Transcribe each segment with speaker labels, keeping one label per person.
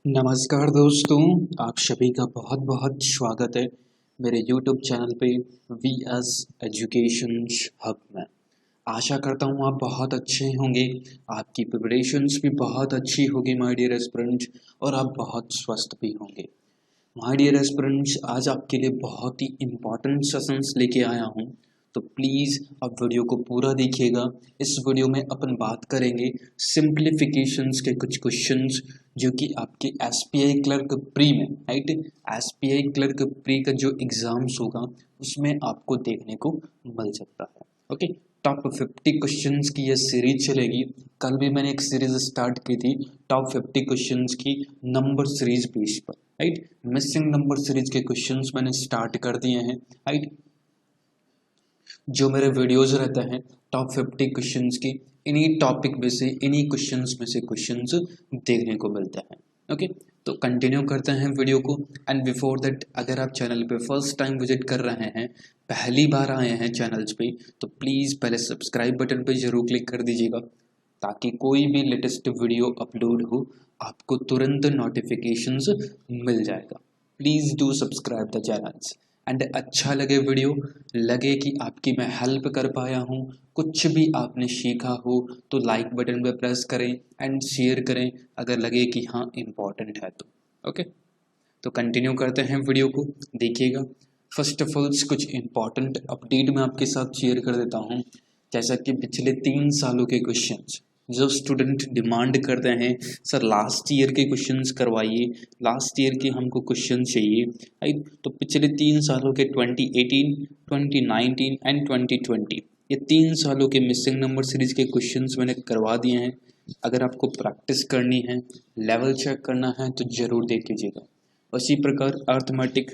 Speaker 1: नमस्कार दोस्तों, आप सभी का बहुत बहुत स्वागत है मेरे YouTube चैनल पे वी एस एजुकेशन हब में। आशा करता हूँ आप बहुत अच्छे होंगे, आपकी प्रिपरेशंस भी बहुत अच्छी होगी माय डियर एस्पिरेंट्स, और आप बहुत स्वस्थ भी होंगे। माय डियर एस्पिरेंट्स, आज आपके लिए बहुत ही इम्पोर्टेंट सेशंस लेके आया हूँ, तो प्लीज़ आप वीडियो को पूरा देखिएगा। इस वीडियो में अपन बात करेंगे सिंप्लीफिकेशंस के कुछ क्वेश्चंस जो कि आपके एसपीआई क्लर्क प्री में, राइट, एसपीआई क्लर्क प्री का जो एग्ज़ाम्स होगा उसमें आपको देखने को मिल सकता है। ओके, टॉप 50 क्वेश्चंस की यह सीरीज चलेगी। कल भी मैंने एक सीरीज स्टार्ट की थी टॉप 50 क्वेश्चंस की नंबर सीरीज बेस पर, राइट। मिसिंग नंबर सीरीज के क्वेश्चंस मैंने स्टार्ट कर दिए हैं, राइट। जो मेरे वीडियोज रहते हैं टॉप 50 क्वेश्चंस की, इन्हीं टॉपिक में से इन्हीं क्वेश्चंस में से क्वेश्चंस देखने को मिलते हैं। ओके, तो कंटिन्यू करते हैं वीडियो को। एंड बिफोर दैट, अगर आप चैनल पे फर्स्ट टाइम विजिट कर रहे हैं, पहली बार आए हैं चैनल्स पे, तो प्लीज़ पहले सब्सक्राइब बटन पे जरूर क्लिक कर दीजिएगा ताकि कोई भी लेटेस्ट वीडियो अपलोड हो आपको तुरंत नोटिफिकेशंस मिल जाएगा। Please do subscribe the channels. And अच्छा लगे वीडियो, लगे कि आपकी मैं हेल्प कर पाया हूँ, कुछ भी आपने सीखा हो, तो लाइक बटन पे प्रेस करें एंड शेयर करें अगर लगे कि हाँ इम्पॉर्टेंट है तो। ओके, तो कंटिन्यू करते हैं वीडियो को, देखिएगा। फर्स्ट ऑफ ऑल कुछ इम्पॉर्टेंट अपडेट मैं आपके साथ शेयर कर देता हूँ। जैसा कि पिछले 3 सालों के क्वेश्चंस जो स्टूडेंट डिमांड करते हैं, सर लास्ट ईयर के क्वेश्चंस करवाइए, लास्ट ईयर के हमको क्वेश्चन चाहिए, राइट। तो पिछले 3 सालों के 2018, 2019 एंड 2020, ये 3 सालों के मिसिंग नंबर सीरीज के क्वेश्चंस मैंने करवा दिए हैं। अगर आपको प्रैक्टिस करनी है, लेवल चेक करना है, तो ज़रूर देख लीजिएगा। उसी प्रकार अर्थमेटिक,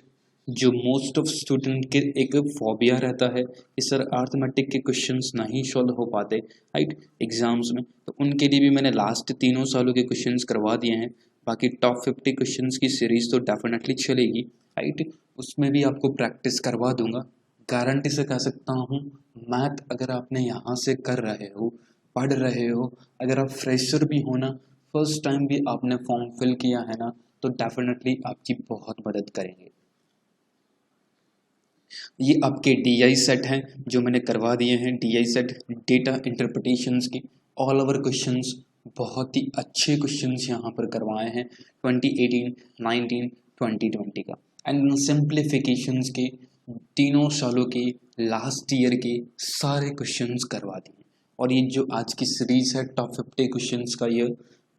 Speaker 1: जो मोस्ट ऑफ स्टूडेंट के एक फोबिया रहता है कि सर अर्थमेटिक के क्वेश्चंस नहीं सॉल्व हो पाते, राइट, एग्जाम्स में, तो उनके लिए भी मैंने लास्ट 3 सालों के क्वेश्चंस करवा दिए हैं। बाकी टॉप 50 क्वेश्चंस की सीरीज तो डेफिनेटली चलेगी, राइट, उसमें भी आपको प्रैक्टिस करवा दूंगा। गारंटी से कह सकता हूँ, मैथ अगर आपने यहाँ से कर रहे हो, पढ़ रहे हो, अगर आप फ्रेशर भी हो ना, फर्स्ट टाइम भी आपने फॉर्म फिल किया है ना, तो डेफिनेटली आपकी बहुत मदद करेंगे। ये आपके डीआई सेट हैं जो मैंने करवा दिए हैं, डीआई सेट डेटा इंटरप्रिटेशंस के ऑल ओवर क्वेश्चंस, बहुत ही अच्छे क्वेश्चंस यहाँ पर करवाए हैं 2018, 19, 2020 का। एंड सिंप्लीफिकेशंस के 3 सालों के लास्ट ईयर के सारे क्वेश्चंस करवा दिए। और ये जो आज की सीरीज है टॉप 50 क्वेश्चंस का, ये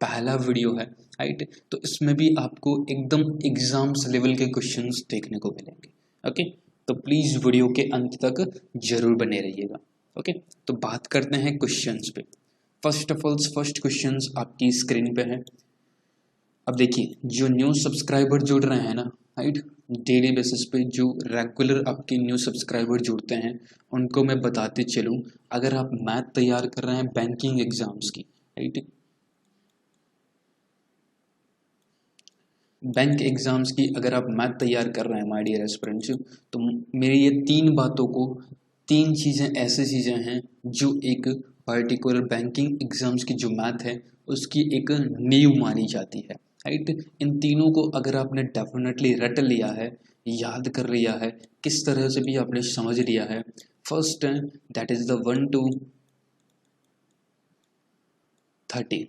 Speaker 1: पहला वीडियो है, राइट। तो इसमें भी आपको एकदम एग्जाम्स लेवल के क्वेश्चंस देखने को मिलेंगे। ओके, तो प्लीज़ वीडियो के अंत तक जरूर बने रहिएगा। ओके, तो बात करते हैं क्वेश्चंस पे। First of all first questions आपकी स्क्रीन पे है। अब देखिए, जो न्यू सब्सक्राइबर जुड़ रहे हैं ना, राइट, डेली बेसिस पे जो रेगुलर आपके न्यू सब्सक्राइबर जुड़ते हैं उनको मैं बताते चलूँ, अगर आप मैथ तैयार कर रहे हैं बैंकिंग एग्जाम्स की, राइट, बैंक एग्जाम्स की अगर आप मैथ तैयार कर रहे हैं माय डियर एस्पिरेंट्स, तो मेरी ये 3 बातों को, 3 चीज़ें ऐसी चीज़ें हैं जो एक पर्टिकुलर बैंकिंग एग्जाम्स की जो मैथ है उसकी एक नींव मानी जाती है, राइट। इन तीनों को अगर आपने डेफिनेटली रट लिया है, याद कर लिया है, किस तरह से भी आपने समझ लिया है, first that is the 1 to 30,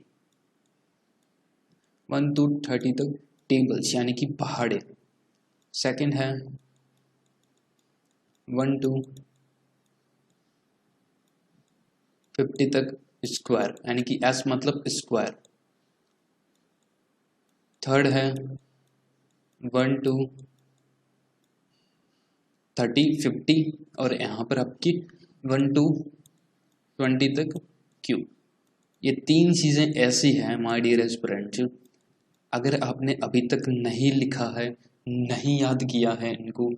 Speaker 1: 1 to 30 तक टेबल्स यानी कि पहाड़े। सेकंड है 1 to 50 तक स्क्वायर यानी कि एस मतलब स्क्वायर। थर्ड है 1 to 30, 50, और यहाँ पर आपकी 1 to 20 तक क्यूब। ये 3 चीज़ें ऐसी हैं माय डियर एस्पिरेंट्स, अगर आपने अभी तक नहीं लिखा है, नहीं याद किया है इनको,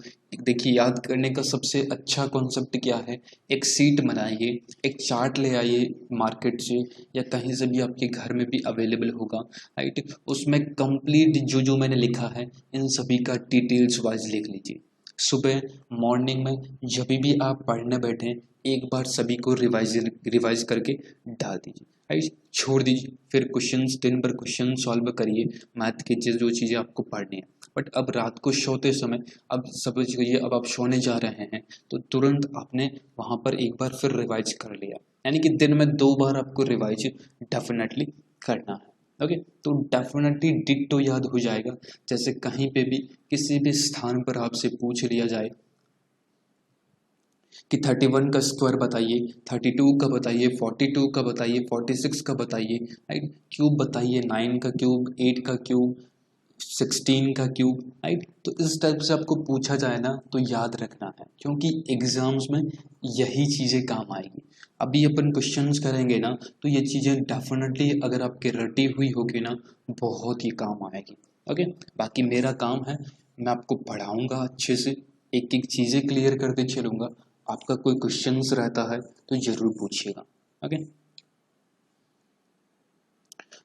Speaker 1: देखिए याद करने का सबसे अच्छा कॉन्सेप्ट क्या है, एक सीट बनाइए, एक चार्ट ले आइए मार्केट से या कहीं से भी आपके घर में भी अवेलेबल होगा, राइट। उसमें कंप्लीट जो जो मैंने लिखा है इन सभी का डिटेल्स वाइज लिख लीजिए। सुबह मॉर्निंग में जब भी आप पढ़ने बैठें एक बार सभी को रिवाइज करके डाल दीजिए, राइट, छोड़ दीजिए, फिर क्वेश्चंस दिन भर क्वेश्चन सॉल्व करिए, मैथ की जो चीज़ें आपको पढ़नी है। बट अब रात को सोते समय, अब समझ लीजिए अब आप सोने जा रहे हैं तो तुरंत आपने वहाँ पर एक बार फिर रिवाइज कर लिया, यानी कि दिन में 2 बार आपको रिवाइज डेफिनेटली करना है। ओके, तो डेफिनेटली डिट्टो याद हो जाएगा। जैसे कहीं पे भी किसी भी स्थान पर आपसे पूछ लिया जाए कि 31 का स्क्वायर बताइए, 32 का बताइए, 42 का बताइए, 46 का बताइए, राइट, क्यूब बताइए, 9 का क्यूब, 8 का क्यूब, 16 का क्यूब, राइट, तो इस टाइप से आपको पूछा जाए ना तो याद रखना है, क्योंकि एग्जाम्स में यही चीज़ें काम आएगी। अभी अपन क्वेश्चंस करेंगे ना तो ये चीज़ें डेफिनेटली अगर आपके रटी हुई होगी ना बहुत ही काम आएगी। ओके, बाकी मेरा काम है, मैं आपको पढ़ाऊँगा अच्छे से, एक एक चीज़ें क्लियर करते चलूँगा। आपका कोई क्वेश्चंस रहता है तो ज़रूर पूछिएगा। ओके,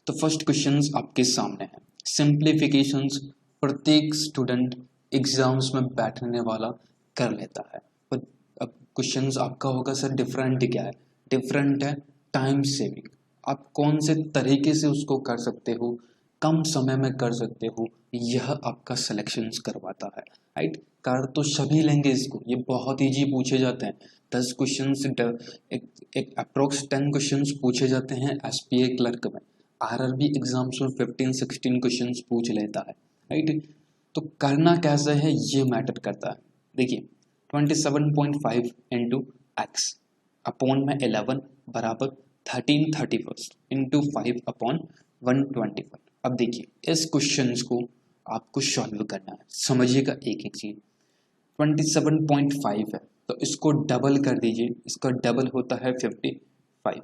Speaker 1: तो फर्स्ट क्वेश्चंस आपके सामने है। सिंप्लीफिकेशंस प्रत्येक स्टूडेंट एग्जाम्स में बैठने वाला कर लेता है, पर अब क्वेश्चंस आपका होगा सर डिफरेंट क्या है? डिफरेंट है टाइम सेविंग। आप कौन से तरीके से उसको कर सकते हो, कम समय में कर सकते हो, यह आपका सिलेक्शंस करवाता है। राइट, कर तो सभी लेंगे इसको, ये बहुत ईजी पूछे जाते हैं। 10 क्वेश्चंस, एक अप्रोक्स 10 क्वेश्चंस पूछे जाते हैं एसपीए क्लर्क में। आरआरबी एग्जाम्स में 15-16 क्वेश्चंस पूछ लेता है। राइट, तो करना कैसे है ये मैटर करता है। देखिए 27.5 इंटू एक्स अपॉन में 11 बराबर 13/31 इंटू 5 अपॉन 121। अब देखिए इस क्वेश्चन को आपको सॉल्व करना है, समझिएगा एक एक चीज। 27.5 है तो इसको डबल कर दीजिए, इसका डबल होता है 55।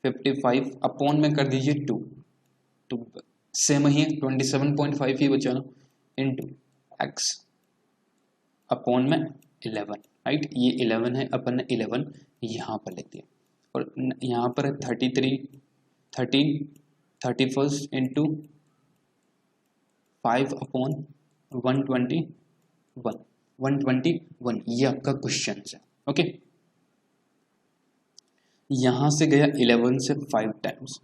Speaker 1: 55 अपॉन में कर दीजिए 2, तो सेम ही है 27.5 ही बचा ना, इंटू एक्स अपॉन में 11। राइट, ये 11 है, अपन ने 11 यहाँ पर लिख दिया, और यहाँ पर है 31 इंटू 5 अपॉन 121, ये आपका क्वेश्चन है। ओके, यहां से गया 11 से 5 टाइम्स,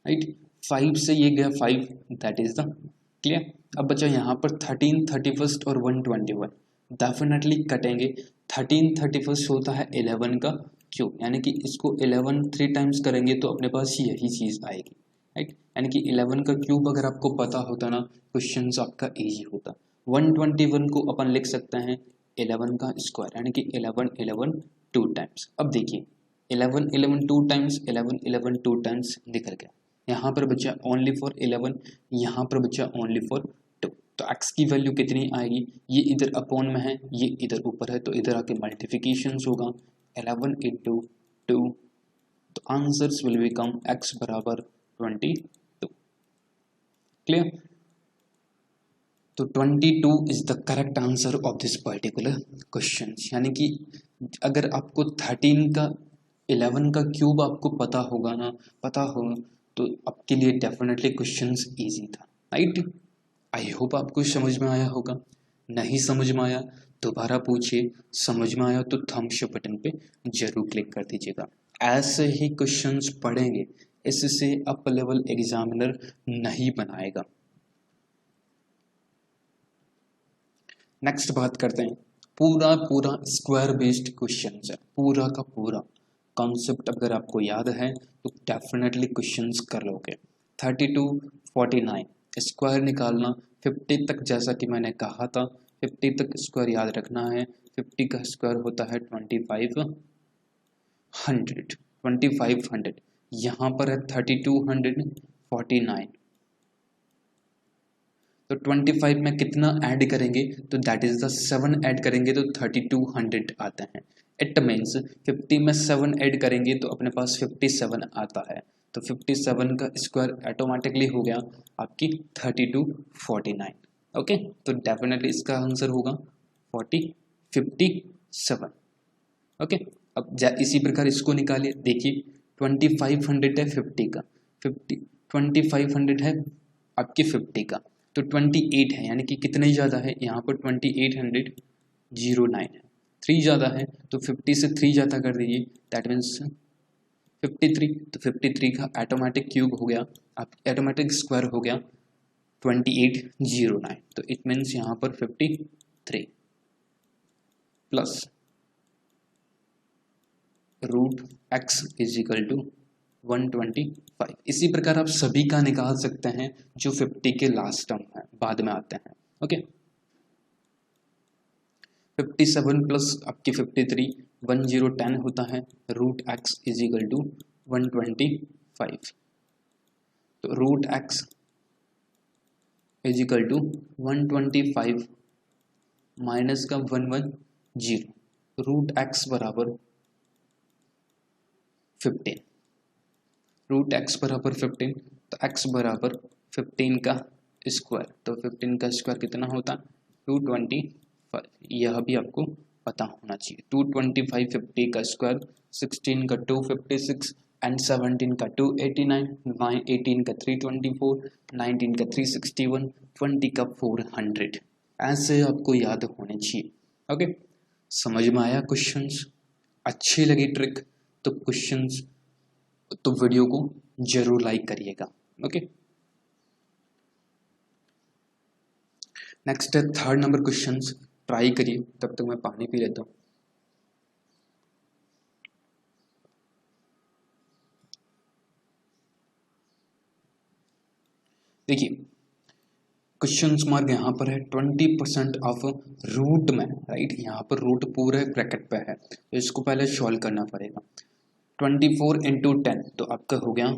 Speaker 1: राइट, 5 से ये गया 5, दैट इज द क्लियर। अब बचा यहाँ पर 13, 31 और 121, डेफिनेटली कटेंगे। 13 31 होता है 11 का क्यूब, यानी कि इसको 11 3 टाइम्स करेंगे तो अपने पास यही चीज़ आएगी। राइट, यानी कि 11 का क्यूब अगर आपको पता होता ना क्वेश्चन आपका ईजी होता। 121 को अपन लिख सकते हैं 11 का स्क्वायर, यानी कि 11 11 2 टाइम्स। अब देखिए 11 11 2 टाइम्स, 11 11 2 टाइम्स निकल गया, यहाँ पर बचा ओनली फॉर 11, यहाँ पर बचा ओनली फॉर 2। तो x की वैल्यू कितनी आएगी, ये इधर अपॉन में है, ये इधर ऊपर है, तो इधर आके मल्टीप्लिकेशन होगा 11 इंटू 2, तो आंसर्स विल बिकम x बराबर 22। क्लियर, तो 22 is the correct answer of this particular question. यानी कि अगर आपको 13 का 11 का क्यूब आपको पता होगा ना, पता होगा तो आपके लिए डेफिनेटली क्वेश्चंस इजी था। राइट, आई होप आपको समझ में आया होगा। नहीं समझ में आया दोबारा पूछिए, समझ में आया तो थम्स अप बटन पे जरूर क्लिक कर दीजिएगा। ऐसे ही क्वेश्चंस पढ़ेंगे, इससे अप लेवल एग्जामिनर नहीं बनाएगा। नेक्स्ट बात करते हैं, पूरा स्क्वायर बेस्ड क्वेश्चन है, पूरा का पूरा कॉन्सेप्ट अगर आपको याद है तो डेफिनेटली क्वेश्चंस कर लोगे। 32 49 स्क्वायर निकालना 50 तक, जैसा कि मैंने कहा था 50 तक स्क्वायर याद रखना है। 50 का स्क्वायर होता है 2500। यहाँ पर है 3249, तो 25 में कितना ऐड करेंगे तो दैट इज द 7 ऐड करेंगे तो 3200 आता है। इट मीन्स 50 में 7 ऐड करेंगे तो अपने पास 57 आता है, तो 57 का स्क्वायर ऑटोमेटिकली हो गया आपकी 3249। ओके, तो डेफिनेटली इसका आंसर होगा 57। ओके, अब इसी प्रकार इसको निकालिए, देखिए 2500 है 50 का, 2500 है आपकी 50 का, तो 28 है, यानी कि कितने ज़्यादा है यहाँ पर 2809 है, 3 ज़्यादा है तो 50 से 3 ज़्यादा कर दीजिए, दैट मीन्स 53। तो 53 का ऑटोमेटिक क्यूब हो गया, आप ऑटोमेटिक स्क्वायर हो गया 2809। तो इट मीन्स यहाँ पर 53 plus root x is equal to 125। इसी प्रकार आप सभी का निकाल सकते हैं जो 50 के लास्ट टर्म है, बाद में आते हैं। ओके 57 प्लस आपकी 53 1010 होता है, root x is equal to 125। तो root x is equal to 125 minus का 110, रूट एक्स बराबर 15, रूट एक्स बराबर 15, तो एक्स बराबर 15 का स्क्वायर, तो 15 का स्क्वायर कितना होता है 225। यह भी आपको पता होना चाहिए। 225 50 का स्क्वायर, 16 का 256 एंड 17 का 289, 18 का 324, 19 का 361, 20 का 400। ऐसे आपको याद होने चाहिए। ओके समझ में आया क्वेश्चंस? अच्छी लगी ट्रिक तो क्वेश्चंस तो वीडियो को जरूर लाइक करिएगा। ओके नेक्स्ट है थर्ड नंबर क्वेश्चंस, ट्राई करिए। तब तक मैं पानी पी लेता हूँ। देखिए क्वेश्चन मार्क यहाँ पर है 20% ऑफ रूट में, राइट। यहाँ पर रूट पूरे ब्रैकेट पे है तो इसको पहले सॉल्व करना पड़ेगा। 24 इंटू 10 तो आपका हो गया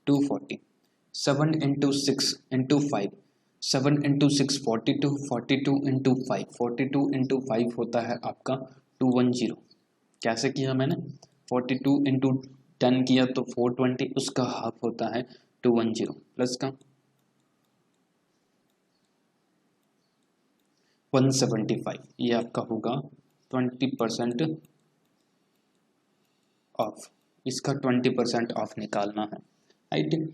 Speaker 1: 240। 7 into 6 into 5, 7 into 6 42, 42 into 5, 42 into 5 होता है आपका 210। कैसे किया मैंने 42 इंटू 10 किया तो 420, उसका हाफ होता है 210 प्लस का 175। ये आपका होगा 20% ऑफ, इसका 20% ऑफ निकालना है, राइट।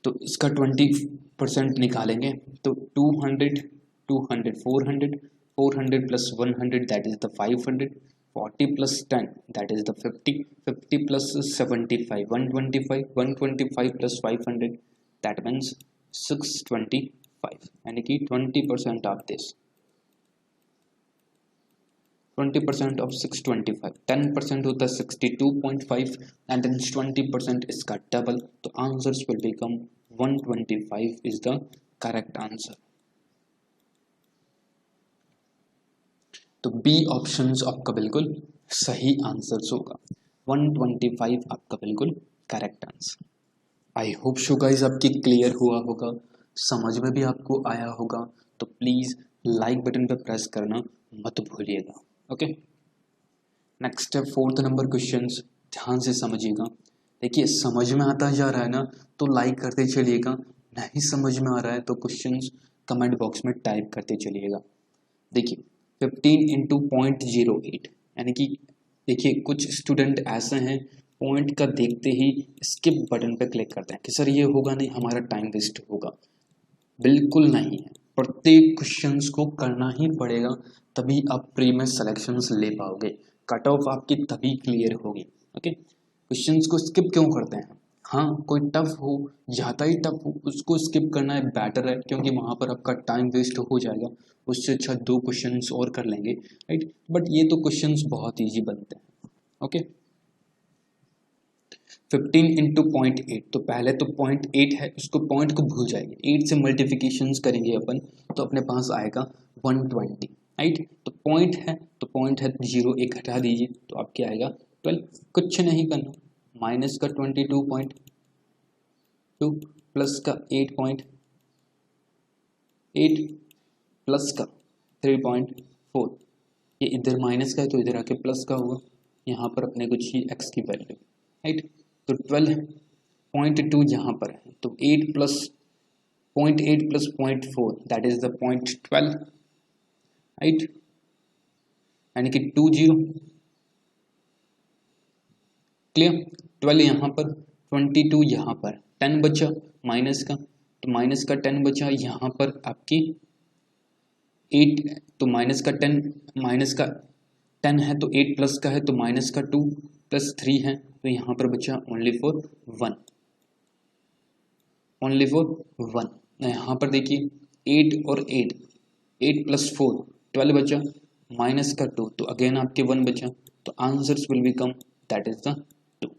Speaker 1: तो इसका 20% निकालेंगे तो 200 200 400, 400 plus 100 that is the 500, 40 plus 10 that is the 50, 50 plus 75 125, 125 plus 500 that means 625, यानी कि 20% ऑफ दिस, 20% ऑफ 625, 10% होता है 62.5 एंड देन 20% इसका डबल, तो answers will become 125 is the correct answer. तो बी ऑप्शन आपका बिल्कुल सही आंसर होगा, 125 आपका बिल्कुल correct answer. I hope so guys आपकी क्लियर हुआ होगा, समझ में भी आपको आया होगा। तो प्लीज़ लाइक बटन पर प्रेस करना मत भूलिएगा। ओके नेक्स्ट है फोर्थ नंबर क्वेश्चन, ध्यान से समझिएगा। देखिए समझ में आता जा रहा है ना तो लाइक करते चलिएगा, नहीं समझ में आ रहा है तो क्वेश्चंस कमेंट बॉक्स में टाइप करते चलिएगा। देखिए 15 इंटू 0.08, यानी कि देखिए कुछ स्टूडेंट ऐसे हैं पॉइंट का देखते ही स्किप बटन पर क्लिक करते हैं कि सर ये होगा नहीं, हमारा टाइम वेस्ट होगा। बिल्कुल नहीं है, प्रत्येक क्वेश्चंस को करना ही पड़ेगा, तभी आप प्री में सिलेक्शंस ले पाओगे, कट ऑफ आपकी तभी क्लियर होगी। ओके क्वेश्चंस को स्किप क्यों करते हैं? हाँ कोई टफ हो, ज़्यादा ही टफ हो, उसको स्किप करना है बेटर है, क्योंकि वहाँ पर आपका टाइम वेस्ट हो जाएगा। उससे अच्छा 2 क्वेश्चंस और कर लेंगे, राइट। बट ये तो क्वेश्चंस बहुत ईजी बनते हैं। ओके 15 इंटू 0.8, तो पहले तो 0.8 है, उसको पॉइंट को भूल जाएंगे, 8 से मल्टीप्लिकेशंस करेंगे अपन तो अपने पास आएगा 120, राइट। तो पॉइंट है 0 एक हटा दीजिए तो आपके आएगा 12, कुछ नहीं करना, माइनस का 22.2 प्लस का 8.8 प्लस का 3.4, ये इधर माइनस का है तो इधर आके प्लस का होगा, यहाँ पर अपने कुछ ही एक्स की वैल्यू, राइट। तो 12.2 यहाँ पर है तो 8 plus 0.8 plus 0.4 that is the 0.12, right, यानी कि 20, क्लियर। 12 यहाँ पर 22 यहाँ पर 10 बचा माइनस का तो माइनस का 10 बचा, यहाँ पर आपकी 8, तो माइनस का 10 है तो 8 प्लस का है तो माइनस का 2 प्लस 3 है, तो यहाँ पर बचा ओनली फॉर 1, ओनली फॉर 1। यहाँ पर देखिए 8 और 8, 8 प्लस 4 12 बचा, माइनस का 2 तो अगेन आपके 1 बचा, तो answers will become that is the 2।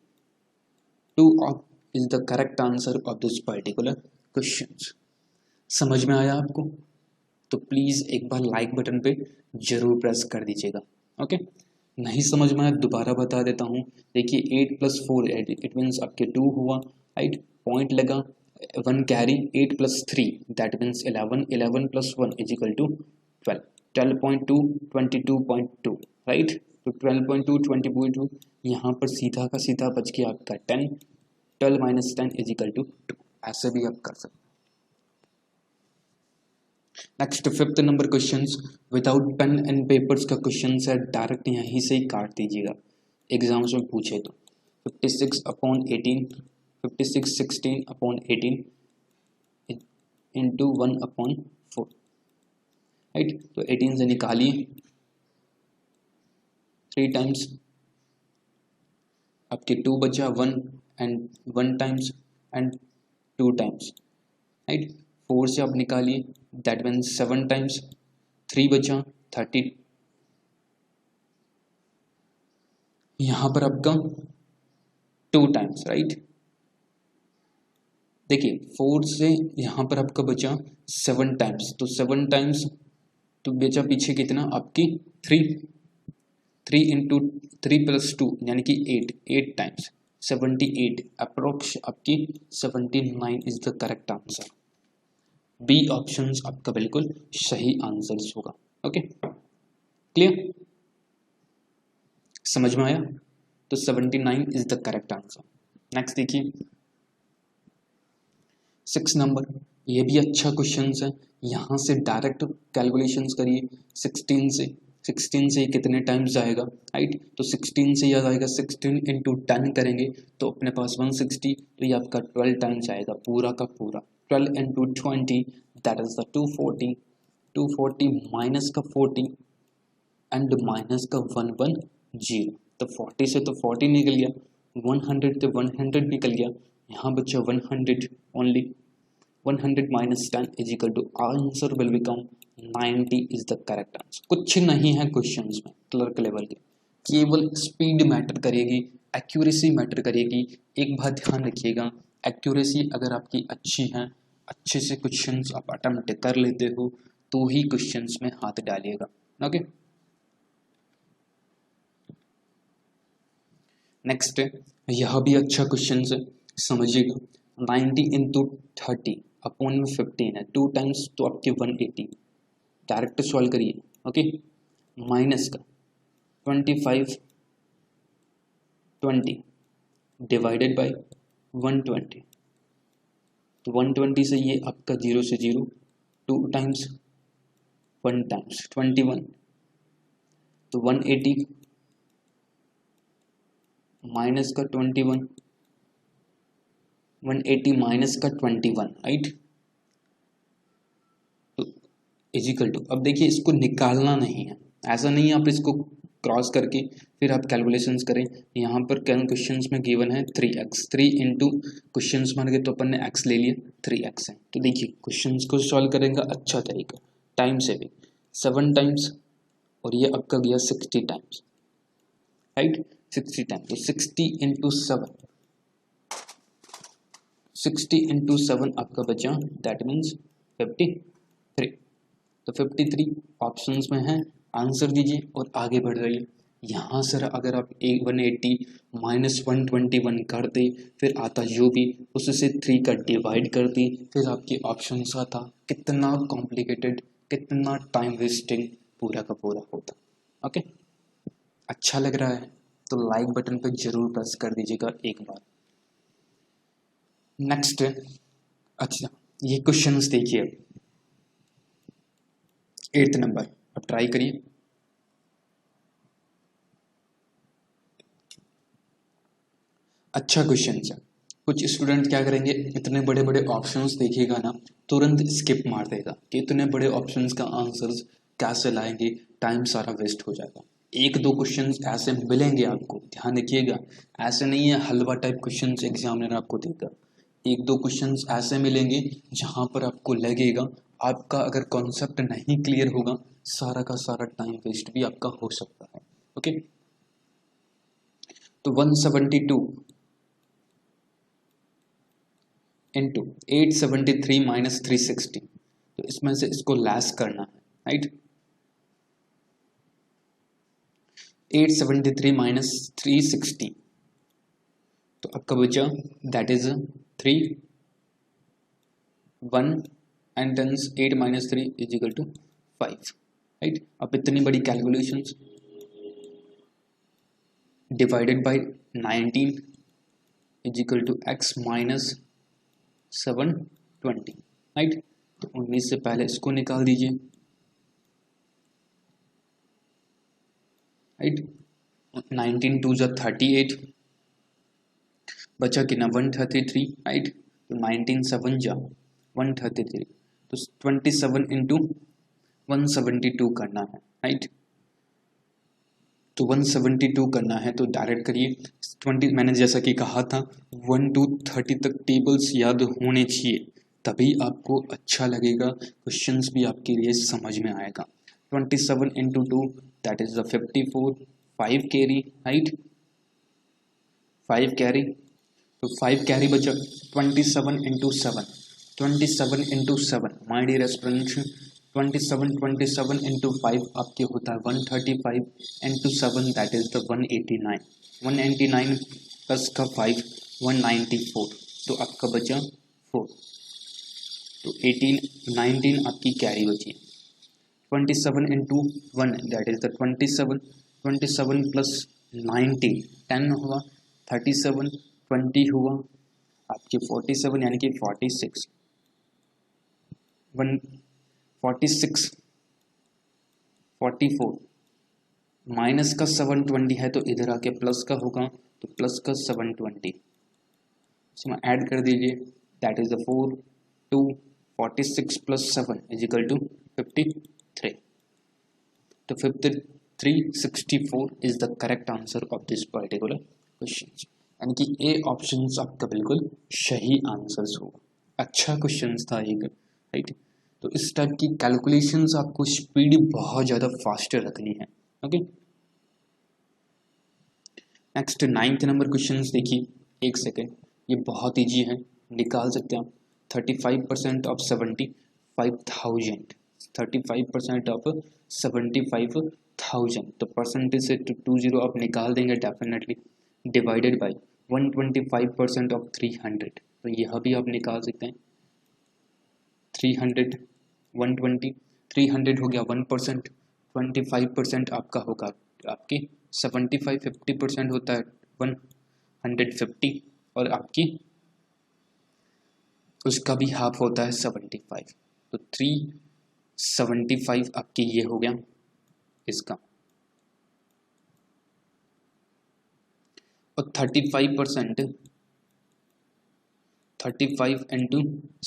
Speaker 1: 2 is the correct answer of this particular question. समझ में आया आपको? तो प्लीज़ एक बार लाइक बटन पे जरूर प्रेस कर दीजिएगा। ओके, नहीं समझ में आया दोबारा बता देता हूँ। देखिए 8 प्लस 4 इट मीन्स आपके 2 हुआ, राइट, पॉइंट लगा, 1 carry, 8 plus 3 that means 11, 11 plus 1 is equal to 12, 12.2 22.2, right, तो 12.2 20.2, यहाँ पर सीधा का सीधा बच गया आपका 10, 12 माइनस 10 इज इक्वल टू 2, ऐसे भी आप कर सकते। Next 5th number question, without pen and papers का क्वेश्चन है, डायरेक्ट यहीं से ही काट दीजिएगा, एग्जाम्स में पूछे तो। 56/18, 56 16/18 इंटू 1/4, राइट, तो 18 से निकालिए 3 टाइम्स, आपके 2 बचा 1 and 1 times and 2 times, right, 4 से आप निकालिए दैट मीन्स 7 टाइम्स, 3 बचा 30, यहाँ पर आपका 2 टाइम्स, राइट, देखिए 4 से यहाँ पर आपका बचा 7 टाइम्स, तो 7 टाइम्स तो बचा पीछे कितना आपकी 3, 3 इंटू 3 प्लस 2 यानी कि 8 टाइम्स 78, अप्रोक्स आपकी 79 is the correct answer. B option आपका बिल्कुल सही आंसर होगा। ओके, क्लियर, समझ में आया? तो 79 is the correct answer. Next देखिए 6 नंबर, ये भी अच्छा क्वेश्चन है, यहाँ से डायरेक्ट कैलकुलेशंस करिए। 16 से कितने टाइम्स जाएगा, राइट, तो 16 से याद आएगा 16 इंटू 10 करेंगे तो अपने पास 160, तो ये आपका 12 टाइम्स आएगा पूरा का पूरा। 12 into 20 that is the 240, 240 minus का 40 एंड माइनस का 110, तो 40 से तो 40 निकल गया, 100 से 100 निकल गया, यहाँ बच्चा 100 only, 100 minus 10 is equal to answer will become 90 is the correct answer. कुछ नहीं है क्वेश्चंस में क्लर्क लेवल के, केवल स्पीड मैटर करेगी, एक्यूरेसी मैटर करेगी। एक बात ध्यान रखिएगा, एक्यूरेसी अगर आपकी अच्छी है, अच्छे से क्वेश्चंस आप अटेम्प्ट कर लेते हो तो ही क्वेश्चंस में हाथ डालिएगा। ओके, नेक्स्ट यह भी अच्छा क्वेश्चन है, समझिएगा। 90 इंटू 30 अपॉन में 15 है, 2 टाइम्स तो आपके 180, डायरेक्ट सॉल्व करिए। ओके, माइनस का 25 20 डिवाइडेड बाय 120, तो 120 से ये आपका 0 से 0, 2 टाइम्स 1 टाइम्स 21, तो 180 माइनस का 21, 180 माइनस का 21, राइट, तो इजिकल टू, अब देखिए इसको निकालना नहीं है, ऐसा नहीं है आप इसको क्रॉस करके फिर आप कैलकुलेशंस करें। यहाँ पर क्वेश्चंस में गिवन है 3x, 3 इंटू क्वेश्चंस मान के तो अपन ने x ले लिया, 3x है, तो देखिए क्वेश्चंस को सॉल्व करेंगे अच्छा तरीका, टाइम सेविंग, 7 टाइम्स और ये आपका गया 60 टाइम्स, राइट, 60 टाइम्स, तो 60 इंटू 7, 60 इंटू 7 आपका बचा दैट मीन्स 53, तो 53 ऑप्शंस में है, आंसर दीजिए और आगे बढ़ रही है। यहाँ सर अगर आप 180 माइनस 121 करते, फिर आता जो भी उससे 3 का डिवाइड करती, फिर आपकी ऑप्शन आता, कितना कॉम्प्लिकेटेड, कितना टाइम वेस्टिंग पूरा का पूरा होता। ओके, अच्छा लग रहा है तो लाइक बटन पर जरूर प्रेस कर दीजिएगा एक बार। नेक्स्ट, अच्छा ये क्वेश्चंस देखिए 8th नंबर, अब ट्राई करिए। अच्छा क्वेश्चन है, कुछ स्टूडेंट क्या करेंगे, इतने बड़े बड़े ऑप्शंस देखेगा ना, तुरंत स्किप मार देगा कि इतने बड़े ऑप्शंस का आंसर्स कैसे लाएंगे, टाइम सारा वेस्ट हो जाएगा। एक दो क्वेश्चंस ऐसे मिलेंगे आपको, ध्यान रखिएगा, ऐसे नहीं है हलवा टाइप क्वेश्चंस एग्जामिनर आपको देगा। एक दो क्वेश्चंस ऐसे मिलेंगे जहां पर आपको लगेगा, आपका अगर कॉन्सेप्ट नहीं क्लियर होगा, सारा का सारा टाइम वेस्ट भी आपका हो सकता है। ओके, तो 172 इंटू 873 माइनस 360, तो इसमें से इसको लेस करना है, राइट। 873 माइनस 360, तो आपका बचा that is 3 1 and tens 8 minus 3 is equal to 5, right. अब इतनी बड़ी calculations divided by 19 is equal to x minus 720, right. तो 19 से पहले इसको निकाल दीजिए, राइट। 19 टू जा 38, बचा कितना 133, राइट। तो 19 7 जा 133, तो 27 इंटू 172 करना है, राइट। तो 172 करना है, तो डायरेक्ट करिए 20, मैंने जैसा कि कहा था 1 to 30 तक टेबल्स याद होने चाहिए, तभी आपको अच्छा लगेगा, क्वेश्चंस भी आपके लिए समझ में आएगा। 27 into 2 that is the 54, 5 carry, right, 5 carry, तो 5 कैरी बचा। 27 into 7, 27 into 7 my dear students, 27 into 5 आपके होता है 135, into 7 that is the 189, 189 plus का 5 194, तो आपका बचा 4, तो 18 19 आपकी कैरी बची। 27 into 1 that is the 27, 27 plus 19 10 हुआ, 37 20 हुआ आपके 47, यानी कि 46 46 44 माइनस का 720 है, तो इधर आके प्लस का होगा, तो प्लस का 720 इसमें ऐड कर दीजिए, that is the 4 2 46 plus 7 is equal to 53, तो 5364 is the correct answer of this particular question, यानी कि ए ऑप्शन आपका बिल्कुल सही आंसर होगा। अच्छा क्वेश्चन था एक, राइट। तो इस टाइप की कैलकुलेशंस आपको स्पीड बहुत ज़्यादा फास्टर रखनी है। Okay, next 9th number questions देखिए, एक सेकेंड, ये बहुत ईजी है, निकाल सकते हैं आप। 35% ऑफ 75,000, 35% ऑफ 75,000, तो परसेंटेज से 20 आप निकाल देंगे डेफिनेटली, डिवाइडेड बाय 125% ऑफ 300, तो यह भी आप निकाल सकते हैं। 300 120, 300 हो गया 1%, 25% आपका होगा आपकी 75, 50% होता है 150, और आपकी उसका भी हाफ होता है 75, तो 375 आपकी ये हो गया इसका, और 35% 35 इंटू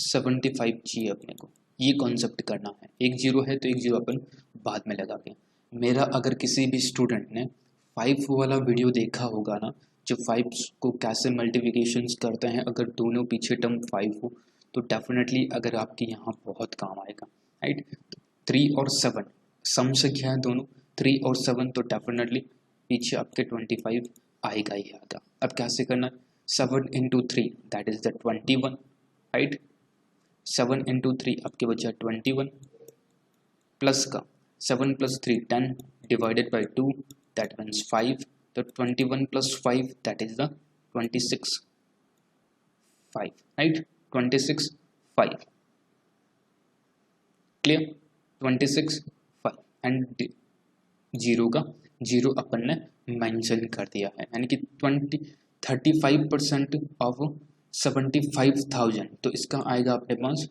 Speaker 1: 75 चाहिए अपने को, ये कॉन्सेप्ट करना है। एक जीरो है तो एक जीरो अपन बाद में लगा के। मेरा अगर किसी भी स्टूडेंट ने 5 वाला वीडियो देखा होगा ना, जो 5 को कैसे मल्टीप्लिकेशंस करते हैं, अगर दोनों पीछे टर्म 5 हो, तो डेफिनेटली अगर आपके यहाँ बहुत काम आएगा, राइट। 3 और 7 सम संख्या है दोनों, 3 और 7, तो डेफिनेटली पीछे आपके 25 आएगा ही आएगा। अब कैसे करना है, 7 into 3 that is the 21, right. 7 into 3 आपके बचा 21, प्लस का 7 plus 3 10 divided by 2 that means 5, तो 21 plus 5 that is the 26 5, right, 26 5, clear, 26 5, and zero का जीरो अपन ने मेंशन कर दिया है, यानी कि 35% ऑफ 75,000, तो इसका आएगा अपने पास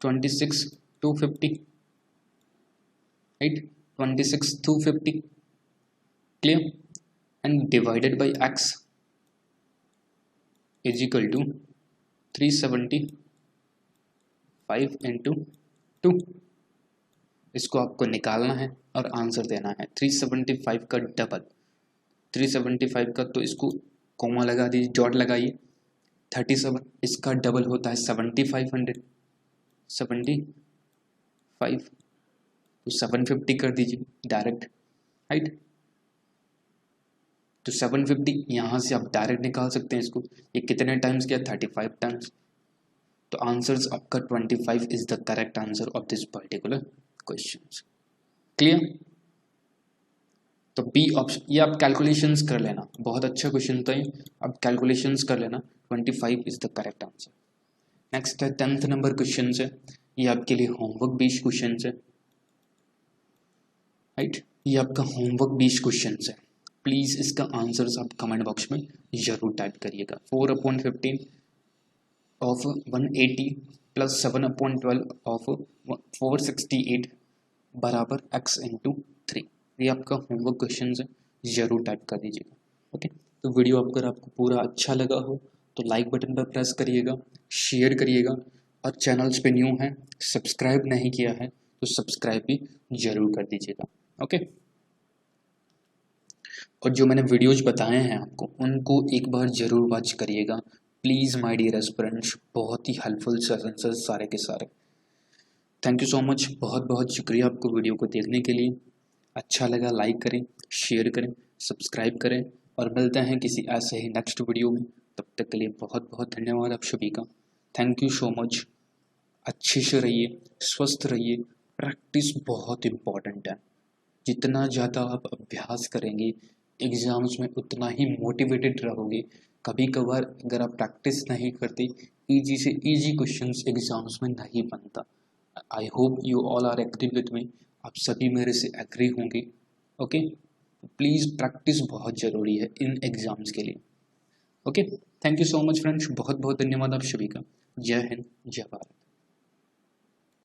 Speaker 1: 26,250, right, 26,250, clear, and divided by x, is equal to 375 into 2। इसको आपको निकालना है और आंसर देना है। 375 का डबल, 375 का तो इसको कॉमा लगा दीजिए, डॉट लगाइए। 37 इसका डबल होता है 7500, 75 तो 750 कर दीजिए डायरेक्ट, राइट। तो 750 यहाँ से आप डायरेक्ट निकाल सकते हैं इसको। ये कितने टाइम्स किया? 35 टाइम्स। तो आंसर्स आपका 25 is the correct answer of this particular question. Clear? तो बी ऑप्शन, ये आप कैलकुलेशंस कर लेना, बहुत अच्छा क्वेश्चन था ये, अब कैलकुलेशंस कर लेना। 25 is the correct answer. Next है 10th नंबर क्वेश्चन है, ये आपके लिए होमवर्क 20 क्वेश्चन है, राइट। ये आपका होमवर्क 20 क्वेश्चन है। प्लीज़ इसका आंसर्स आप कमेंट बॉक्स में जरूर टाइप करिएगा। 4/15 ऑफ 180 प्लस 7/12 ऑफ 468 बराबर x इंटू 3। ये आपका होमवर्क क्वेश्चन है, जरूर टाइप कर दीजिएगा। ओके, तो वीडियो अगर आपको पूरा अच्छा लगा हो तो लाइक बटन पर प्रेस करिएगा, शेयर करिएगा, और चैनल्स पे न्यू है, सब्सक्राइब नहीं किया है तो सब्सक्राइब भी जरूर कर दीजिएगा। ओके, और जो मैंने वीडियोज बताए हैं आपको उनको एक बार जरूर वॉच करिएगा प्लीज़ माय डियर एस्पिरेंट्स, बहुत ही हेल्पफुल सेशंस सारे के सारे। थैंक यू सो मच, बहुत बहुत शुक्रिया आपको वीडियो को देखने के लिए। अच्छा लगा लाइक करें, शेयर करें, सब्सक्राइब करें, और मिलते हैं किसी ऐसे ही नेक्स्ट वीडियो में। तब तक के लिए बहुत बहुत धन्यवाद आप सभी का। Thank you so much. अच्छे से रहिए, स्वस्थ रहिए। प्रैक्टिस बहुत इम्पॉर्टेंट है, जितना ज़्यादा आप अभ्यास करेंगे एग्ज़ाम्स में उतना ही मोटिवेटेड रहोगे। कभी कभार अगर आप प्रैक्टिस नहीं करते, इजी से इजी क्वेश्चंस एग्ज़ाम्स में नहीं बनता। I hope you all are agree with me, आप सभी मेरे से एग्री होंगे। ओके, प्लीज़ प्रैक्टिस बहुत ज़रूरी है इन एग्ज़ाम्स के लिए। Okay, thank you so much friends, बहुत बहुत धन्यवाद आप सभी का। जय हिंद, जय भारत।